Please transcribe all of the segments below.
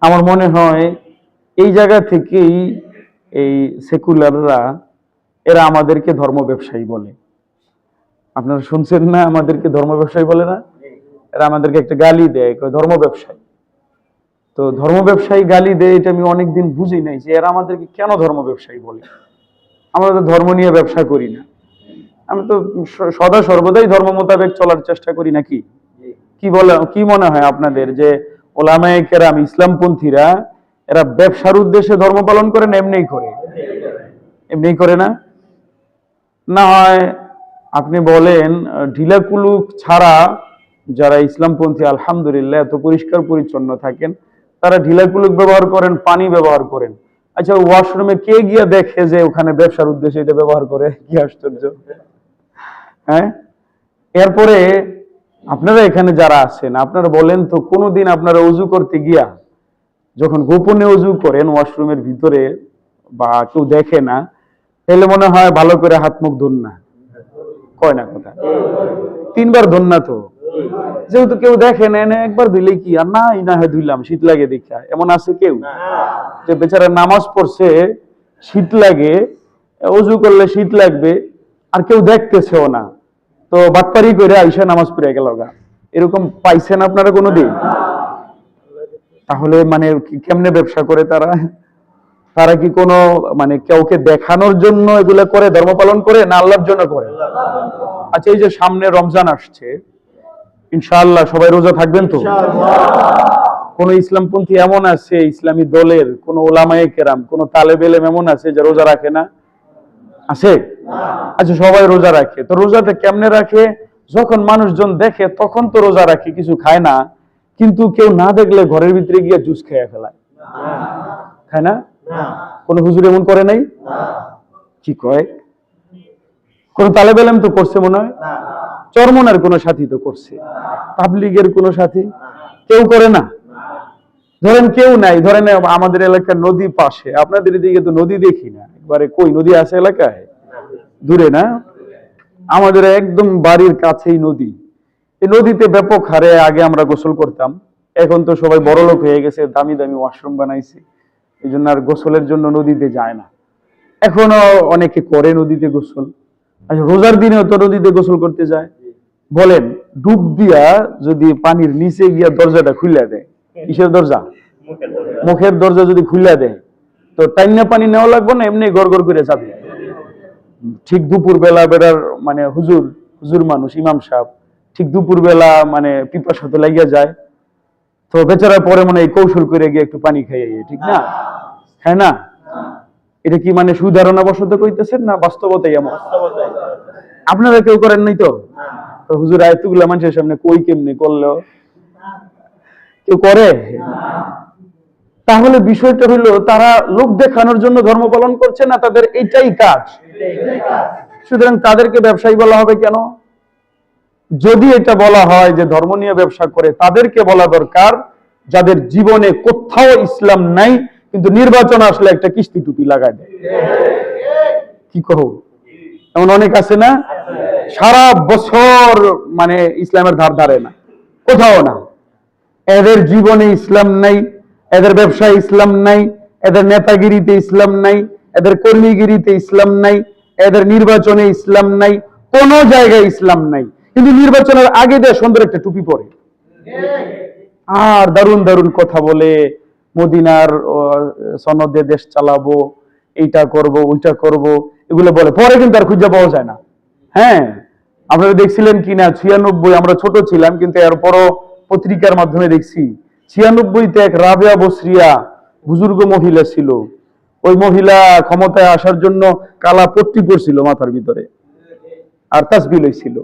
আমার মনে হয় এই জায়গা থেকেই এই সেকুলাররা এরা আমাদেরকে ধর্ম ব্যবসায়ী বলে। আপনারা শুনছেন না, আমাদেরকে ধর্ম ব্যবসায়ী বলে না? এরা আমাদেরকে একটা গালি দেয়, ধর্ম ব্যবসায়ী। তো ধর্ম ব্যবসায়ী গালি দেয়, এটা আমি অনেকদিন বুঝি নাই যে এরা আমাদেরকে কেন ধর্ম ব্যবসায়ী বলে। আমরা তো ধর্ম নিয়ে ব্যবসা করি না, আমি তো সদা সর্বদাই ধর্ম মোতাবেক চলার চেষ্টা করি নাকি? কি বলে, কি মনে হয় আপনাদের যে ওলামায়ে কেরাম ইসলামপন্থীরা এরা ব্যবসার উদ্দেশ্যে ধর্ম পালন করে না এমনিই করে? এমনিই করে না? না হয় আপনি বলেন ঢিলাকুলুক ছাড়া যারা ইসলামপন্থী আলহামদুলিল্লাহ এত পরিষ্কার পরিচ্ছন্ন থাকেন, তারা ঢিলাকুলুক ব্যবহার করেন, পানি ব্যবহার করেন। আচ্ছা, ওয়াশরুমে কে গিয়ে দেখে যে ওখানে ব্যবসার উদ্দেশ্যে এটা ব্যবহার করে? কি আশ্চর্য! হ্যাঁ, এরপরে আপনারা এখানে যারা আছেন, আপনারা বলেন তো কোনোদিন আপনারা অজু করতে গিয়া যখন গোপনে অজু করেন ওয়াশরুমের ভিতরে বা কেউ দেখে না, তাহলে মনে হয় ভালো করে হাত মুখ ধুন না? কয় না কথা? 3 বার ধুন না তো? যেহেতু কেউ দেখে না, একবার ধুইলে কি আর না হয় ধুইলাম, শীত লাগে দেখা। এমন আছে কেউ যে বেচারা নামাজ পড়ছে, শীত লাগে, অজু করলে শীত লাগবে, আর কেউ দেখতেছেও না, তো বাটপারি করে আইসা নামাজ পড়ে গেল গা? এরকম পাইছেন আপনারা কোনোদিন? তাহলে মানে কেমনে ব্যবসা করে তারা? তারা কি কোনো মানে কাউকে দেখানোর জন্য এগুলা করে, ধর্ম পালন করে, না আল্লাহর জন্য করে? আচ্ছা, এই যে সামনে রমজান আসছে, ইনশাআল্লাহ সবাই রোজা থাকবেন তো? কোন ইসলামপন্থী এমন আছে, ইসলামী দলের কোন ওলামায়ে কেরাম, কোন তালেব ইলম এমন আছে যে রোজা রাখে না? আছে? আচ্ছা, সবাই রোজা রাখে। তো রোজাটা কেমনে রাখে? যখন মানুষজন দেখে তখন তো রোজা রাখে, কিছু খায় না। কিন্তু কেউ না দেখলে ঘরের ভিতরে গিয়ে জুস খেয়ে ফেলায়, খায় না? কোন হুজুর এমন করে নাই? কি কয়? কোন তালেব ইলম তো করছে মনে হয়? চরমনার কোন সাথী তো করছে, তাবলীগের কোন সাথী? কেউ করে না। ধরেন কেউ নাই, ধরেন আমাদের এলাকার নদী পাশে, আপনাদের এদিকে তো নদী দেখি না একবারে, কই নদী আছে এলাকায়? দূরে না? আমাদের একদম বাড়ির কাছেই নদী। এই নদীতে ব্যাপক হারে আগে আমরা গোসল করতাম, এখন তো সবাই বড়লোক হয়ে গেছে, দামি দামি ওয়াশরুম বানাইছে, এই জন্য আর গোসলের জন্য নদীতে যায় না। এখনো অনেকে করে নদীতে গোসল। আচ্ছা, রোজার দিনেও তো নদীতে গোসল করতে যায়। বলেন, ডুব দিয়া যদি পানির নিচে গিয়া দরজাটা খুলে দেয়, কিসের দরজা? মুখের দরজা যদি খুলে দেয়, তো টাইনা পানি নেওয়া লাগবে না, এমনি গড় গড় করে যাবে? ঠিক দুপুর বেলা বেড়ার মানে হুজুর মানুষ, ইমাম সাহেব, ঠিক দুপুর বেলা মানে পিপাসা তো লাগিয়া যায়, তো বেচারা পরে মনে এই কৌশল করে গিয়ে একটু পানি খাইয়ে, ঠিক না? হ্যাঁ না? এটা কি মানে সুধারণা বশত কইতেছেন না বাস্তবতাই এমন? আপনারা কেউ করেন নাই তো? হুজুর আয়াতগুলা মানুষের সামনে কই কেমনে করলেও কেউ করে? তাহলে বিষয়টা হলো, তারা লোক দেখানোর জন্য ধর্ম পালন করছে না, তাদের এইটাই কাজ। সুতরাং তাদেরকে ব্যবসায়ী বলা হবে কেন? যদি এটা বলা হয় যে ধর্ম নিয়ে ব্যবসা করে, তাদেরকে বলা দরকার যাদের জীবনে কোথাও ইসলাম নাই, কিন্তু নির্বাচন আসলে একটা কিস্তি টুপি লাগায় দেয়। কি কহ? এমন অনেক আছে না, সারা বছর মানে ইসলামের ধার ধারে না, কোথাও না। এদের জীবনে ইসলাম নাই, এদের ব্যবসায় ইসলাম নাই, এদের নেতাগিরিতে ইসলাম নাই, এদের কর্মীগিরিতে ইসলাম নাই, এদের নির্বাচনে ইসলাম নাই, কোন জায়গায় ইসলাম নাই, কিন্তু নির্বাচনের আগে দিয়ে সুন্দর একটা টুপি পরে আর দারুণ দারুণ কথা বলে, মদিনার সনদে দেশ চালাবো, এইটা করব ওইটা করব, এগুলো বলে, পরে কিন্তু আর খুঁজে পাওয়া যায় না। হ্যাঁ, আপনারা দেখছিলেন কিনা 96, আমরা ছোট ছিলাম কিন্তু এরপরও পত্রিকার মাধ্যমে দেখছি, 96-তে এক রাবেয়া বসরিয়া বুজুর্গ মহিলা ছিল। ওই মহিলা ক্ষমতায় আসার জন্য কালা পট্টি পরছিল মাথার ভিতরে, আর তাসবিহ লইছিল,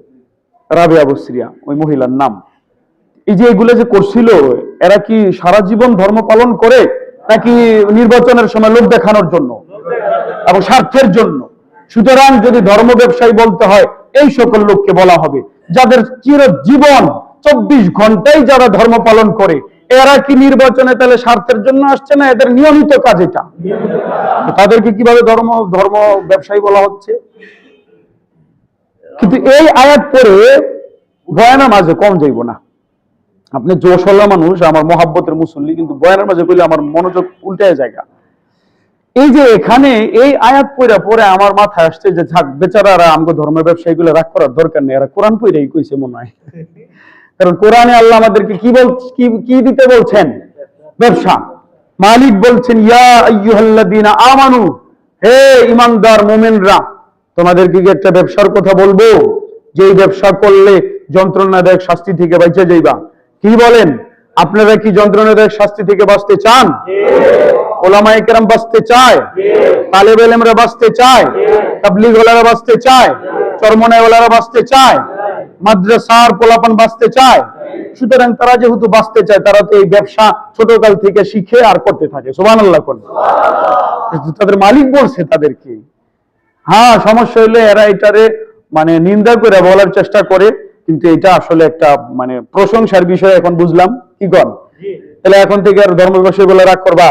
রাবেয়া বসরিয়া ওই মহিলার নাম। এই যে এগুলো যে করছিল, এরা কি সারা জীবন ধর্ম পালন করে, নাকি নির্বাচনের সময় লোক দেখানোর জন্য এবং স্বার্থের জন্য? সুতরাং যদি ধর্ম ব্যবসায়ী বলতে হয়, এই সকল লোককে বলা হবে যাদের চিরজীবন 24 ঘন্টাই যারা ধর্ম পালন করে, এরা কি নির্বাচনে তাহলে স্বার্থের জন্য আসছে না? এদের নিয়মিত কাজ এটা। তাদেরকে কিভাবে ধর্ম ব্যবসায়ী বলা হচ্ছে? কিন্তু এই আয়াত পরে বয়ানের মাঝে কম যাইব না, আপনি জোশল্লা মানুষ, আমার মহাব্বতের মুসল্লি, কিন্তু বয়ানের মাঝে কইলে আমার মনোযোগ উল্টায় জায়গা। এই যে এখানে এই আয়াত পড়া পরে আমার মাথায় আসছে যে থাক বেচারারা আমাকে ধর্মের ব্যবসায়ীগুলো রাগ করার দরকার নেই, এরা কোরআন পড়াই কইছে মনে হয়। কারণ কোরআনে আল্লাহ আমাদেরকে কি দিতে বলছেন? ব্যবসা। মালিক বলছেন ইয়া আইয়ুহাল্লাযীনা আমানু, হে ঈমানদার মুমিনরা, তোমাদেরকে কি একটা ব্যবসার কথা বলবো, যেই ব্যবসা করলে যন্ত্রণাদায়ক শাস্তি থেকে বাঁচা যাইবা। কি বলেন? আপনারা কি যন্ত্রণাদায়ক শাস্তি থেকে বাঁচতে চান? ওলামায়ে কেরাম বাঁচতে চায়, তালেবে ইলমরা বাঁচতে চায়, তাবলীগ ওয়ালারা বাঁচতে চায়, চরমনায় ওয়ালারা বাঁচতে চায়, মাদ্রাসার পোলাপান বাঁচতে চায়। সুতরাং তারা যেহেতু বাঁচতে চায়, তারা তো এই ব্যবসা ছোটকাল থেকে শিখে আর করতে থাকে। সুবহানাল্লাহ কোন। তাদের মালিক বলছে তাদেরকে। হ্যাঁ, সমস্যা হইলে এরা এটারে মানে নিন্দা করে বলার চেষ্টা করে, কিন্তু এটা আসলে একটা মানে প্রশংসার বিষয়। এখন বুঝলাম কি কর, তাহলে এখন থেকে আর ধর্ম ব্যবসায়ী বলে রাগ করবা,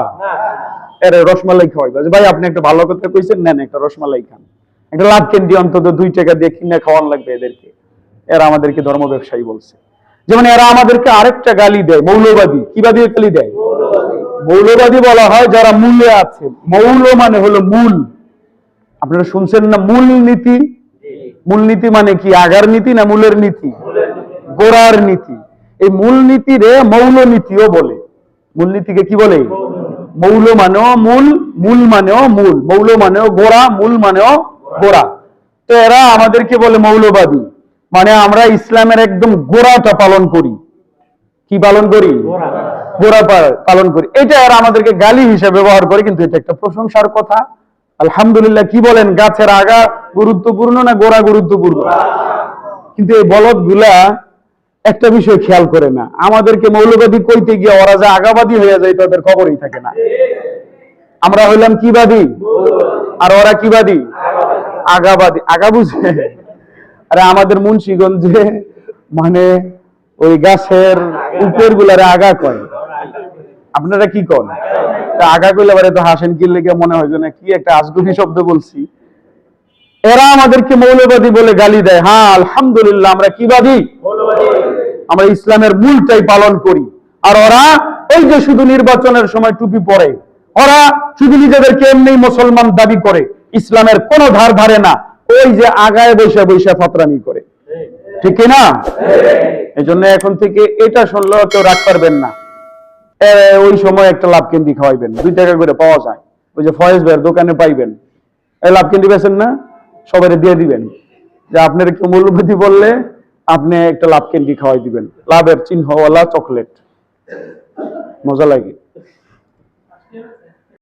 এর রসমালাই খাওয়াইবা যে ভাই আপনি একটা ভালো কথা কইছেন, নেন একটা রসমালাই খান, একটা লাভ ক্যান্ডি অন্তত 2 টাকা দিয়ে কিনে খাওয়ান লাগবে এদেরকে। এরা আমাদেরকে ধর্ম ব্যবসায়ী বলছে। যেমন এরা আমাদেরকে আরেকটা গালি দেয়, মৌলবাদী। কি বাদী গালি দেয়? মৌলবাদী বলা হয় যারা মূলে আছে। মৌল মানে হলো মূল। আপনারা শুনছেন না মূলনীতি? মূলনীতি মানে কি? আগার নীতি না মূলের নীতি? গোড়ার নীতি। এই মূলনীতি রে মৌলনীতিও বলে। মূলনীতিকে কি বলে? মৌল মানেও মূল, মূল মানেও মূল, মৌল মানেও গোড়া, মূল মানেও গোড়া। তো এরা আমাদেরকে বলে মৌলবাদী। মানে আমরা ইসলামের একদম গোড়াটা পালন করি। কি পালন করি? গোড়া পালন করি। এটা এরা আমাদেরকে গালি হিসেবে ব্যবহার করে, কিন্তু এটা একটা প্রশংসার কথা। আলহামদুলিল্লাহ। কি বলেন? গাছের আগা গুরুত্বপূর্ণ না গোড়া গুরুত্বপূর্ণ? কিন্তু এই বলদ গুলা একটা বিষয় খেয়াল করে না, আমাদেরকে মৌলবাদী কইতে গিয়ে ওরা যে আগাবাদী হয়ে যায় তাদের খবরই থাকে না। আমরা হইলাম কিবাদী আর ওরা কিবাদী? আগাবাদী। আগা বুঝে? আরে আমাদের মুন্সিগঞ্জে মানে ওই গাছের উপর গুলারে আগা কয়। আপনারা কি কন? আগা কইলে আবার তো হাসেন কি লেগে মনে হয় যে না কি একটা আজগুবি শব্দ বলছি। এরা আমাদেরকে মৌলবাদী বলে গালি দেয়। হ্যাঁ, আলহামদুলিল্লাহ আমরা কিবাদী? আমরা ইসলামের মূলটাই পালন করি। আর ওরা ওই যে শুধু নির্বাচনের সময় টুপি পরে, ওরা শুধু নিজেদেরকে এমনি মুসলমান দাবি করে, ইসলামের কোনো ধার ধারে না, ওই যে আগায় বসে বসে ফাতরামি করে। ঠিক না? এই জন্য এখন থেকে এটা শুনলেও কেউ রাগ করবেন না। ওই সময় একটা লাভ ক্যান্ডি খাওয়াইবেন, 2 টাকা করে পাওয়া যায়, ওই যে ফয়েজ ভাইয়ের দোকানে পাইবেন। এই লাভ ক্যান্ডি বেছেন না, সবাই দিয়ে দিবেন যে আপনার কেউ মূল্যবৃদ্ধি বললে আপনি একটা লাভ ক্যান্ডি খাওয়াই দিবেন, লাভের চিহ্নওয়ালা চকলেট, মজা লাগে।